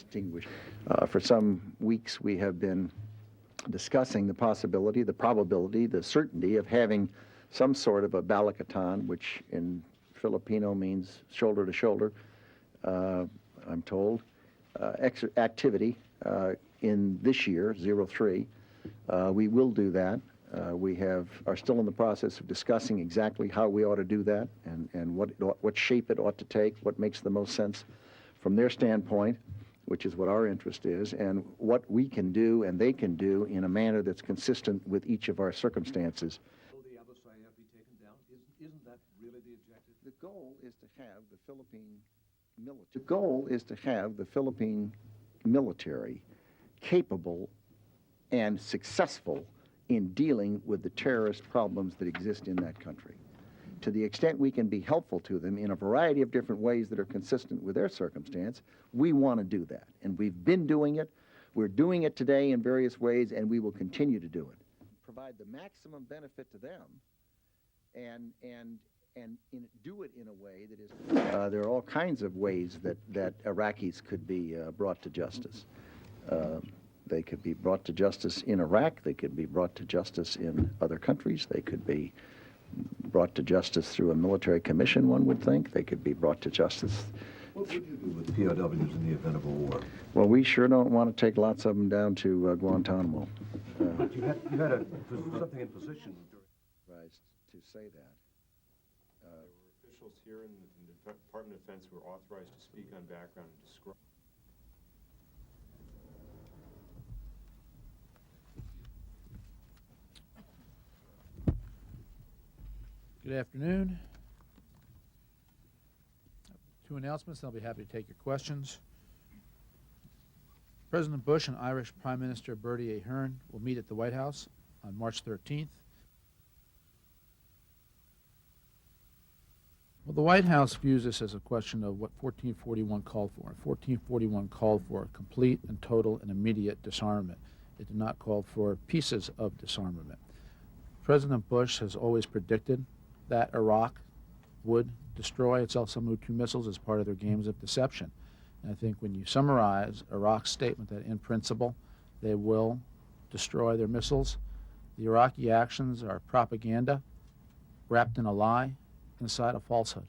Distinguished. For some weeks we have been discussing the possibility, the probability, the certainty of having some sort of a balicatan, which in Filipino means shoulder to shoulder, I'm told, activity in this year, 03. We will do that. We are still in the process of discussing exactly how we ought to do that and what shape it ought to take, what makes the most sense from their standpoint, which is what our interest is, and what we can do and they can do in a manner that's consistent with each of our circumstances. Will the other side be taken down? Isn't that really the objective? The goal is to have the Philippine military. The goal is to have the Philippine military capable and successful in dealing with the terrorist problems that exist in that country. To the extent we can be helpful to them in a variety of different ways that are consistent with their circumstance, we want to do that. And we've been doing it. We're doing it today in various ways, and we will continue to do it. Provide the maximum benefit to them and do it in a way that is... there are all kinds of ways that Iraqis could be brought to justice. They could be brought to justice in Iraq. They could be brought to justice in other countries. They could be brought to justice through a military commission, one would think. They could be brought to justice. What would you do with POWs in the event of a war? Well, we sure don't want to take lots of them down to Guantanamo. But you had something in position. To say that. There were officials here in the Department of Defense who were authorized to speak on background and describe. Good afternoon. Two announcements, and I'll be happy to take your questions. President Bush and Irish Prime Minister Bertie Ahern will meet at the White House on March 13th. Well, the White House views this as a question of what 1441 called for. 1441 called for complete and total and immediate disarmament. It did not call for pieces of disarmament. President Bush has always predicted that Iraq would destroy its S-2 missiles as part of their games of deception. And I think when you summarize Iraq's statement that in principle they will destroy their missiles, the Iraqi actions are propaganda wrapped in a lie inside a falsehood.